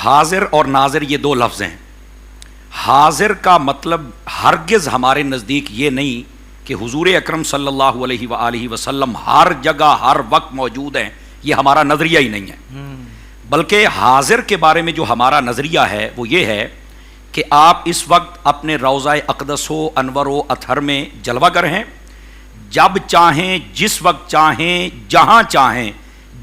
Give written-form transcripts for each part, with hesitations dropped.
حاضر اور ناظر یہ دو لفظ ہیں. حاضر کا مطلب ہرگز ہمارے نزدیک یہ نہیں کہ حضور اکرم صلی اللہ علیہ وآلہ وسلم ہر جگہ ہر وقت موجود ہیں. یہ ہمارا نظریہ ہی نہیں ہے. بلکہ حاضر کے بارے میں جو ہمارا نظریہ ہے وہ یہ ہے کہ آپ اس وقت اپنے روضہ اقدس و انور و اطہر میں جلوہ گر ہیں. جب چاہیں، جس وقت چاہیں، جہاں چاہیں،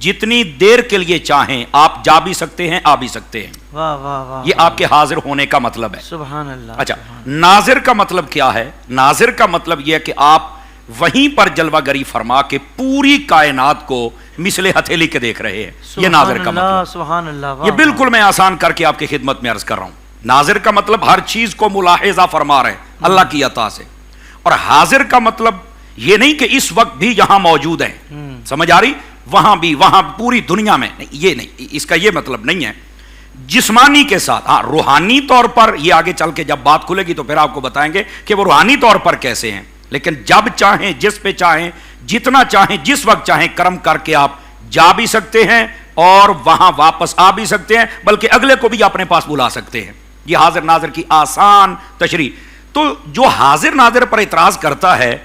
جتنی دیر کے لیے چاہیں آپ جا بھی سکتے ہیں، آ بھی سکتے ہیں. واہ واہ واہ، یہ آپ کے حاضر ہونے کا مطلب ہے. سبحان اللہ. اچھا، ناظر کا مطلب کیا ہے؟ ناظر کا مطلب یہ ہے کہ آپ وہیں پر جلوہ گری فرما کے پوری کائنات کو مثل ہتھیلی کے دیکھ رہے ہیں. یہ ناظر کا مطلب. سبحان اللہ. یہ بالکل میں آسان کر کے آپ کی خدمت میں عرض کر رہا ہوں. ناظر کا مطلب ہر چیز کو ملاحظہ فرما رہے ہیں اللہ کی عطا سے. اور حاضر کا مطلب یہ نہیں کہ اس وقت بھی یہاں موجود ہیں. سمجھ آ رہی؟ وہاں بھی، وہاں پوری دنیا میں نہیں. یہ نہیں، اس کا یہ مطلب نہیں ہے. جسمانی کے ساتھ، ہاں روحانی طور پر یہ آگے چل کے جب بات کھلے گی تو پھر آپ کو بتائیں گے کہ وہ روحانی طور پر کیسے ہیں. لیکن جب چاہیں، جس پہ چاہیں، جتنا چاہیں، جس وقت چاہیں کرم کر کے آپ جا بھی سکتے ہیں اور وہاں واپس آ بھی سکتے ہیں، بلکہ اگلے کو بھی اپنے پاس بلا سکتے ہیں. یہ حاضر ناظر کی آسان تشریح. تو جو حاضر ناظر پر اعتراض کرتا ہے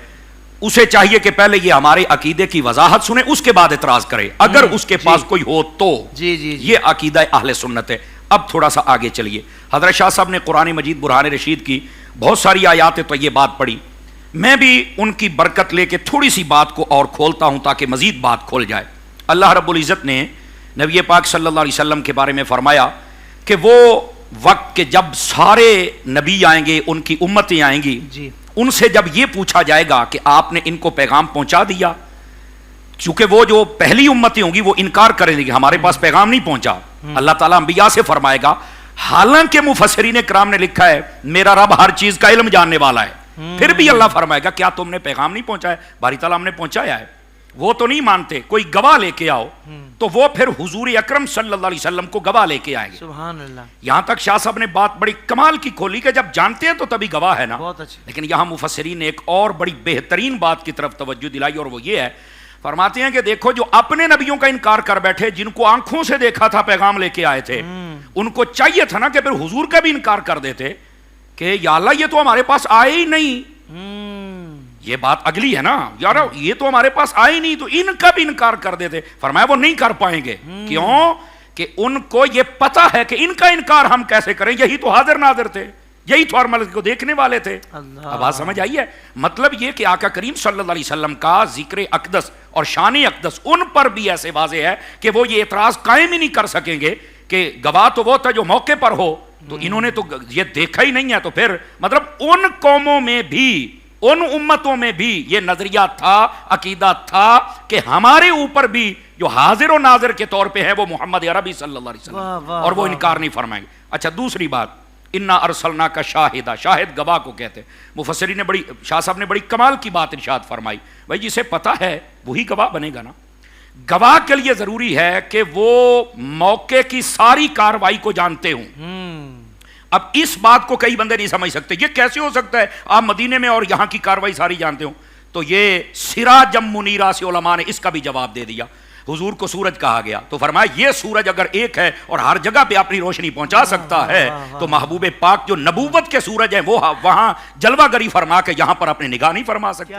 اسے چاہیے کہ پہلے یہ ہمارے عقیدے کی وضاحت سنے، اس کے بعد اعتراض کرے اگر اس کے پاس کوئی ہو تو. یہ عقیدہ اہل سنت ہے. اب تھوڑا سا آگے چلیے. حضرت شاہ صاحب نے قرآن مجید برہان رشید کی بہت ساری آیات تو یہ بات پڑھی. میں بھی ان کی برکت لے کے تھوڑی سی بات کو اور کھولتا ہوں تاکہ مزید بات کھول جائے. اللہ رب العزت نے نبی پاک صلی اللہ علیہ وسلم کے بارے میں فرمایا کہ وہ وقت کے جب سارے نبی آئیں گے، ان کی امتیں آئیں گی، ان سے جب یہ پوچھا جائے گا کہ آپ نے ان کو پیغام پہنچا دیا، چونکہ وہ جو پہلی امتیں ہوں گی وہ انکار کریں گی ہمارے پاس پیغام نہیں پہنچا. اللہ تعالیٰ انبیاء سے فرمائے گا. حالانکہ مفسرین کرام نے لکھا ہے میرا رب ہر چیز کا علم جاننے والا ہے، پھر بھی اللہ فرمائے گا کیا تم نے پیغام نہیں پہنچایا؟ باری تعالیٰ ہم نے پہنچایا ہے. وہ تو نہیں مانتے، کوئی گواہ لے کے آؤ، تو وہ پھر حضور اکرم صلی اللہ علیہ وسلم کو گواہ لے کے آئیں گے. سبحان اللہ. یہاں تک شاہ صاحب نے بات بڑی کمال کی کھولی کہ جب جانتے ہیں تو تبھی گواہ ہے نا. بہت اچھا. لیکن یہاں مفسرین نے ایک اور بڑی بہترین بات کی طرف توجہ دلائی اور وہ یہ ہے، فرماتے ہیں کہ دیکھو جو اپنے نبیوں کا انکار کر بیٹھے، جن کو آنکھوں سے دیکھا تھا پیغام لے کے آئے تھے، ان کو چاہیے تھا نا کہ پھر حضور کا بھی انکار کر دیتے کہ یا اللہ یہ تو ہمارے پاس آئے ہی نہیں. یہ بات اگلی ہے نا یار، یہ تو ہمارے پاس آئے نہیں، تو ان کا بھی انکار کر دیتے. فرمایا وہ نہیں کر پائیں گے. کیوں؟ کہ ان کو یہ پتا ہے کہ ان کا انکار ہم کیسے کریں. یہی تو حاضر ناظر تھے، یہی تو ہر کو دیکھنے والے تھے. اب بات سمجھ آئی ہے؟ مطلب یہ کہ آقا کریم صلی اللہ علیہ وسلم کا ذکر اقدس اور شان اقدس ان پر بھی ایسے واضح ہے کہ وہ یہ اعتراض قائم ہی نہیں کر سکیں گے کہ گواہ تو وہ تھا جو موقع پر ہو، تو انہوں نے تو یہ دیکھا ہی نہیں ہے. تو پھر مطلب ان قوموں میں بھی، ان امتوں میں بھی یہ نظریہ تھا، عقیدہ تھا کہ ہمارے اوپر بھی جو حاضر و ناظر کے طور پہ ہے وہ محمد عربی صلی اللہ علیہ وسلم، اور وہ انکار نہیں فرمائیں گے. اچھا، دوسری بات، انا ارسلناک شاہدا، شاہد گواہ کو کہتے ہیں. مفسرین نے شاہ صاحب نے بڑی کمال کی بات ارشاد فرمائی. بھائی جسے پتا ہے وہی گواہ بنے گا نا. گواہ کے لیے ضروری ہے کہ وہ موقع کی ساری کاروائی کو جانتے ہوں. اب اس بات کو کئی بندے نہیں سمجھ سکتے، یہ کیسے ہو سکتا ہے آپ مدینے میں اور یہاں کی کاروائی ساری جانتے ہوں؟ تو یہ سراجم منیرا سے علماء نے اس کا بھی جواب دے دیا. حضور کو سورج کہا گیا تو فرمایا یہ سورج اگر ایک ہے اور ہر جگہ پہ اپنی روشنی پہنچا سکتا ہے تو محبوب پاک جو نبوت کے سورج ہیں وہ وہاں جلوہ گری فرما کے یہاں پر اپنی نگاہ نہیں فرما سکتے.